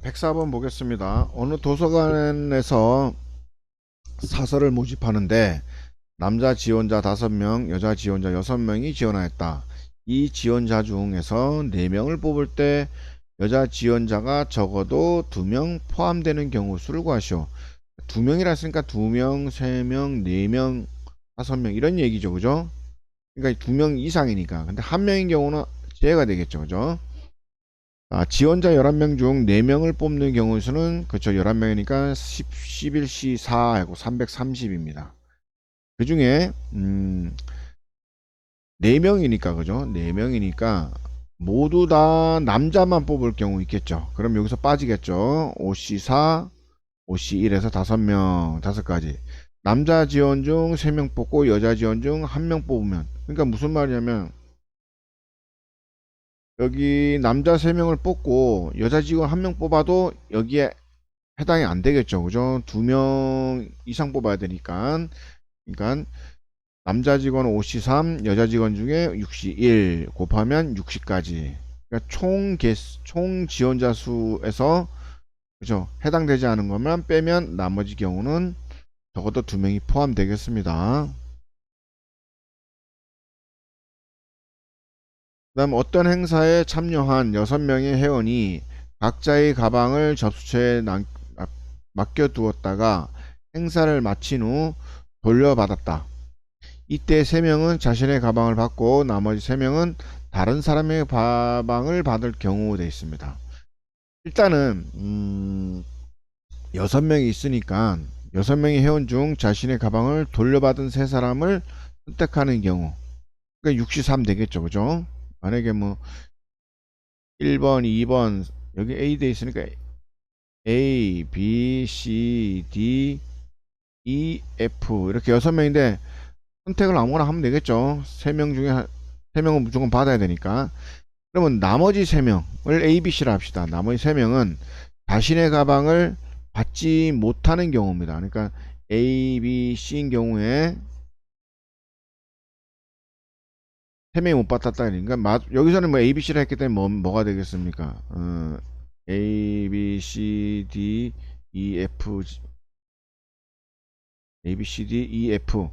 104번 보겠습니다. 어느 도서관에서 사설을 모집하는데 남자 지원자 5명, 여자 지원자 6명이 지원하였다. 이 지원자 중에서 4명을 뽑을 때 여자 지원자가 적어도 2명 포함되는 경우 수를 구하시오. 2명이라 했으니까 2명, 3명, 4명, 5명 이런 얘기죠. 그죠? 그러니까 2명 이상이니까. 근데 1명인 경우는 제외가 되겠죠. 그죠? 지원자 11명 중 4명을 뽑는 경우 수는 그쵸 11명이니까 11C 4하고 330입니다. 그 중에 4명이니까 그죠? 4명이니까 모두 다 남자만 뽑을 경우 있겠죠. 그럼 여기서 빠지겠죠. 5C 4, 5C 1에서 5명, 5가지. 남자 지원 중 3명 뽑고 여자 지원 중 1명 뽑으면 그러니까 무슨 말이냐면 여기 남자 3명을 뽑고 여자 직원 1명 뽑아도 여기에 해당이 안 되겠죠. 그죠? 2명 이상 뽑아야 되니까. 그러니까 남자 직원 5C3, 여자 직원 중에 6C1 곱하면 60까지. 그러니까 총 지원자 수에서 그죠? 해당되지 않은 것만 빼면 나머지 경우는 적어도 2명이 포함되겠습니다. 그다음 어떤 행사에 참여한 6명의 회원이 각자의 가방을 접수처에 맡겨두었다가 행사를 마친 후 돌려받았다. 이때 3명은 자신의 가방을 받고 나머지 3명은 다른 사람의 가방을 받을 경우 되어 있습니다. 일단은 6명이 있으니까 6명의 회원 중 자신의 가방을 돌려받은 3사람을 선택하는 경우 그러니까 63 되겠죠. 그죠? 만약에 뭐 1번, 2번 여기 A 돼 있으니까 A, B, C, D, E, F 이렇게 6명인데 선택을 아무거나 하면 되겠죠. 3명 중에 3명은 무조건 받아야 되니까. 그러면 나머지 3명을 A, B, C라 합시다. 나머지 3명은 자신의 가방을 받지 못하는 경우입니다. 그러니까 A, B, C인 경우에 3명이 못 받았다. 그러니까 여기서는 뭐 A, B, C를 했기 때문에 뭐가 되겠습니까? A, B, C, D, E, F, A, B, C, D, E, F.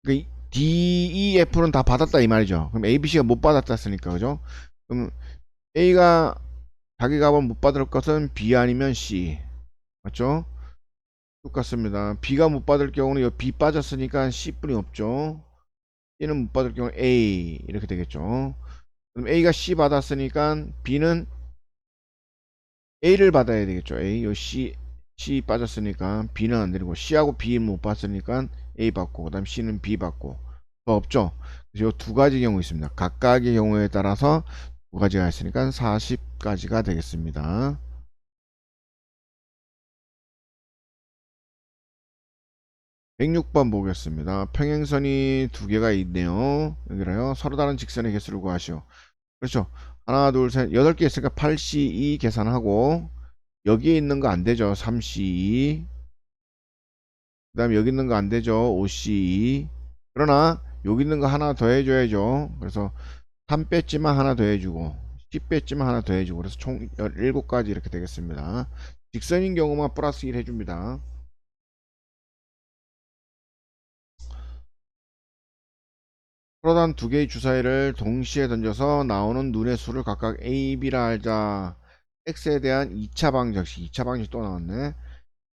그러니까 D, E, F는 다 받았다 이 말이죠. 그럼 A, B, C가 못 받았다 했으니까 그죠? 그럼 A가 자기 값을 못 받을 것은 B 아니면 C. 맞죠? 똑같습니다. B가 못 받을 경우는 여기 B 빠졌으니까 C뿐이 없죠. C는 못 받을 경우 A 이렇게 되겠죠. 그럼 A가 C 받았으니까 B는 A를 받아야 되겠죠. A 요 C 빠졌으니까 B는 안 되고 C하고 B 못 받았으니까 A 받고 그다음 C는 B 받고 더 없죠. 그래서 요 2가지 경우 있습니다. 각각의 경우에 따라서 2가지가 있으니까 40가지가 되겠습니다. 106번 보겠습니다. 평행선이 2개가 있네요. 여기라요. 서로 다른 직선의 개수를 구하시오. 그렇죠. 하나, 둘, 셋, 8개 있으니까 8C2 계산하고 여기에 있는 거 안 되죠. 3C2. 그 다음에 여기 있는 거 안 되죠. 5C2. 그러나 여기 있는 거 하나 더 해줘야죠. 그래서 3 뺐지만 하나 더 해주고 10 뺐지만 하나 더 해주고 그래서 총 17가지 이렇게 되겠습니다. 직선인 경우만 플러스 1 해줍니다. 서로단 2개의 주사위를 동시에 던져서 나오는 눈의 수를 각각 A, B라 하자. X에 대한 2차 방정식, 2차 방정식 또 나왔네.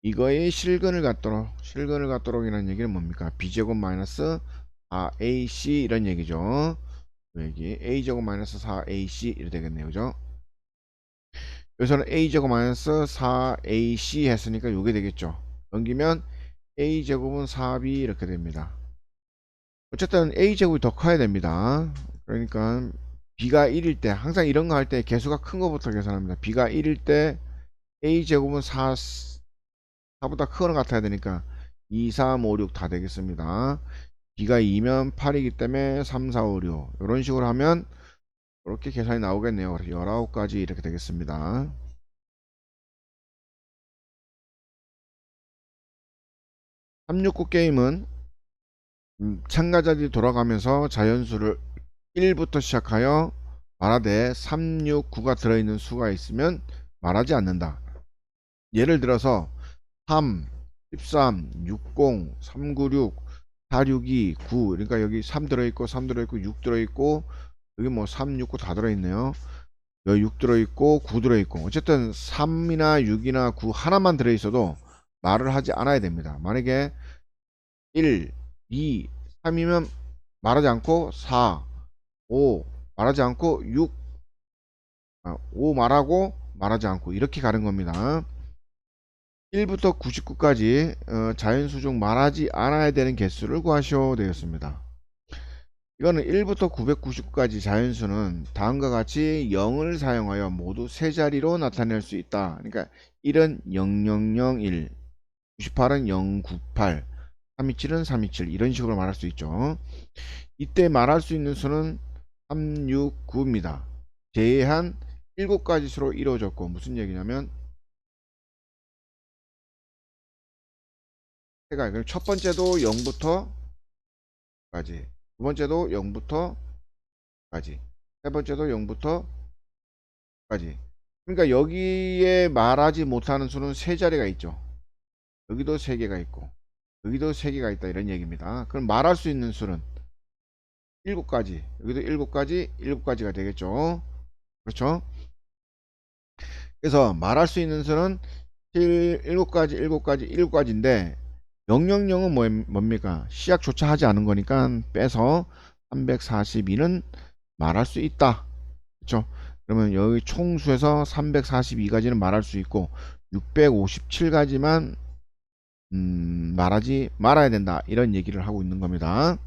이거의 실근을 갖도록이라는 얘기는 뭡니까? B제곱 마이너스 4AC 이런 얘기죠. 여기 A제곱 마이너스 4AC 이렇게 되겠네요. 그죠? 여기서는 A제곱 마이너스 4AC 했으니까 요게 되겠죠. 넘기면 A제곱은 4B 이렇게 됩니다. 어쨌든 A제곱이 더 커야 됩니다. 그러니까 B가 1일 때 항상 이런 거 할 때 개수가 큰 거부터 계산합니다. B가 1일 때 A제곱은 4보다 큰 거 같아야 되니까 2, 3, 5, 6 다 되겠습니다. B가 2면 8이기 때문에 3, 4, 5, 6 이런 식으로 하면 이렇게 계산이 나오겠네요. 그래서 19가지 이렇게 되겠습니다. 369 게임은 참가자들이 돌아가면서 자연수를 1부터 시작하여 말하되 369가 들어있는 수가 있으면 말하지 않는다. 예를 들어서 3, 13, 60, 396, 462, 9. 그러니까 여기 3 들어있고 3 들어있고 6 들어있고 여기 뭐 3, 6, 9 다 들어있네요. 여기 6 들어있고 9 들어있고 어쨌든 3이나 6이나 9 하나만 들어있어도 말을 하지 않아야 됩니다. 만약에 1, 2, 3이면 말하지 않고 4, 5 말하지 않고 6, 5 말하고 말하지 않고 이렇게 가는 겁니다. 1부터 99까지 자연수 중 말하지 않아야 되는 개수를 구하시오 되었습니다. 이거는 1부터 999까지 자연수는 다음과 같이 0을 사용하여 모두 세 자리로 나타낼 수 있다. 그러니까 1은 0001, 98은 098, 327은 327 이런 식으로 말할 수 있죠. 이때 말할 수 있는 수는 369입니다. 제한 7가지 수로 이루어졌고 무슨 얘기냐면 첫 번째도 0부터 까지, 두 번째도 0부터 까지, 세 번째도 0부터 까지. 그러니까 여기에 말하지 못하는 수는 세 자리가 있죠. 여기도 세 개가 있고 여기도 세 개가 있다 이런 얘기입니다. 그럼 말할 수 있는 수는 7가지, 여기도 7가지, 7가지가 되겠죠. 그렇죠? 그래서 말할 수 있는 수는 7가지, 7가지, 7가지인데 000은 뭡니까? 시약조차 하지 않은 거니까 빼서 342는 말할 수 있다. 그렇죠? 그러면 여기 총수에서 342가지는 말할 수 있고 657가지만 말하지 말아야 된다. 이런 얘기를 하고 있는 겁니다.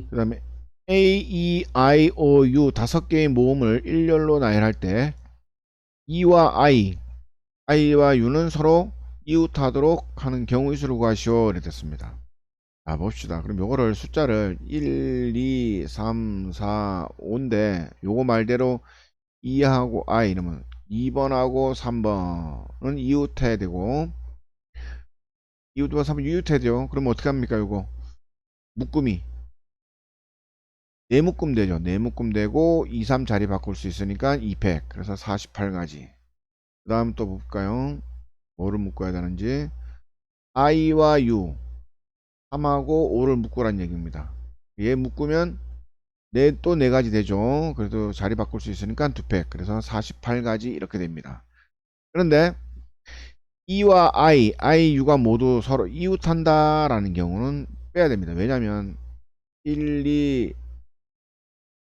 그 다음에 A, E, I, O, U 5개의 모음을 일렬로 나열할 때 E와 I와 U는 서로 이웃하도록 하는 경우의 수를 구하시오. 이렇게 됐습니다. 자, 봅시다. 그럼 요거를 숫자를 1, 2, 3, 4, 5인데 요거 말대로 2하고 I 이러면 2번하고 3번은 이웃해야 되고 이웃과 3번 이웃해야 돼요. 그럼 어떻게 합니까? 요거 묶음이 네 묶음 되죠. 네 묶음 되고 2, 3 자리 바꿀 수 있으니까 200. 그래서 48가지. 그 다음 또 볼까요? 뭐를 묶어야 되는지 I와 U 3하고 5를 묶으란 얘기입니다. 얘 묶으면 또 4가지 되죠. 그래도 자리 바꿀 수 있으니까 2팩. 그래서 48가지 이렇게 됩니다. 그런데 E와 I, U가 모두 서로 이웃한다라는 경우는 빼야 됩니다. 왜냐면 1,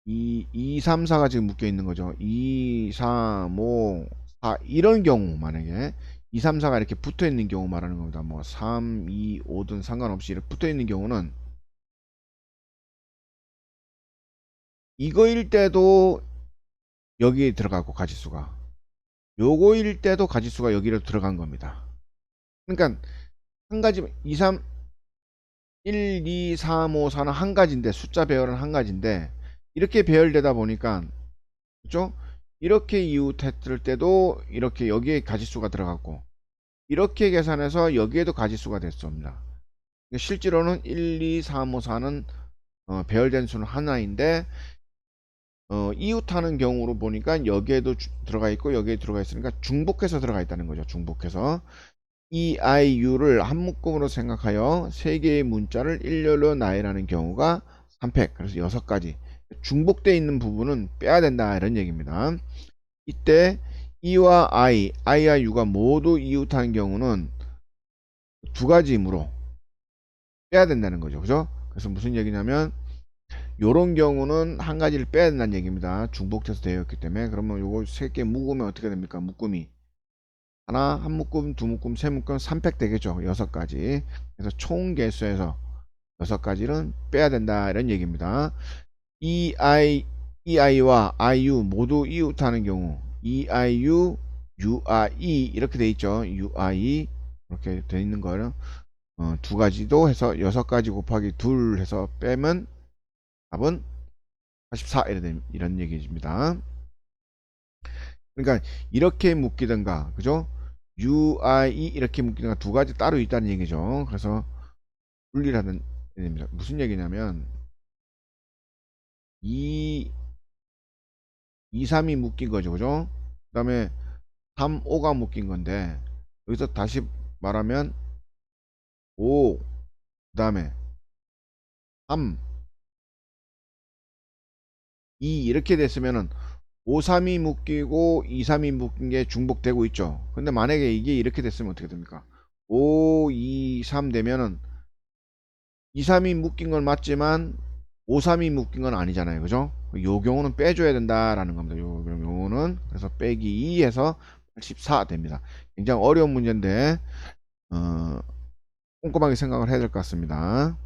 2, 3, 4가 지금 묶여 있는 거죠. 2, 3, 5, 4 이런 경우 만약에 2, 3, 4가 이렇게 붙어 있는 경우 말하는 겁니다. 뭐 3, 2, 5든 상관없이 이렇게 붙어 있는 경우는 이거일 때도 여기에 들어가고 가지수가 요거일 때도 가지수가 여기로 들어간 겁니다. 그러니까 한 가지 2, 3, 1, 2, 3, 5, 4는 한 가지인데 숫자 배열은 한 가지인데 이렇게 배열되다 보니까 그죠? 이렇게 이웃했을 때도 이렇게 여기에 가지수가 들어갔고 이렇게 계산해서 여기에도 가지수가 됐습니다. 실제로는 1, 2, 3, 5, 4는 배열된 수는 하나인데 이웃하는 경우로 보니까 여기에도 들어가 있고 여기에 들어가 있으니까 중복해서 들어가 있다는 거죠. 중복해서 EIU를 한 묶음으로 생각하여 세 개의 문자를 일렬로 나열하는 경우가 3팩. 그래서 6가지. 중복되어 있는 부분은 빼야 된다 이런 얘기입니다. 이때 E와 I와 U가 모두 이웃하는 경우는 2가지이므로 빼야 된다는 거죠. 그죠? 그래서 무슨 얘기냐면 요런 경우는 한 가지를 빼야 된다는 얘기입니다. 중복돼서 되어 있기 때문에. 그러면 요거 3개 묶으면 어떻게 됩니까? 묶음이 하나, 한 묶음, 두 묶음, 세 묶음, 3팩 되겠죠. 6가지. 그래서 총 개수에서 6가지는 빼야 된다 이런 얘기입니다. EI와 IU 모두 이웃하는 경우 EIU, UI 이렇게 돼 있죠. UI 이렇게 돼 있는 거는 2가지도 해서 6가지 곱하기 2 해서 빼면 답은 44 이런 얘기입니다. 그러니까 이렇게 묶이든가 그죠? UI 이렇게 묶이든가 2가지 따로 있다는 얘기죠. 그래서 분리하는 얘기입니다. 무슨 얘기냐면 2, 2, 3이 묶인 거죠. 그죠? 그 다음에 3, 5가 묶인 건데, 여기서 다시 말하면 5, 그 다음에 3, 2 이렇게 됐으면은 5, 3이 묶이고 2, 3이 묶인 게 중복되고 있죠. 근데 만약에 이게 이렇게 됐으면 어떻게 됩니까? 5, 2, 3 되면은 2, 3이 묶인 건 맞지만 5, 3이 묶인 건 아니잖아요. 그죠? 요 경우는 빼줘야 된다라는 겁니다. 그럼 요거는 그래서 빼기 2에서 84 됩니다. 굉장히 어려운 문제인데 꼼꼼하게 생각을 해야 될 것 같습니다.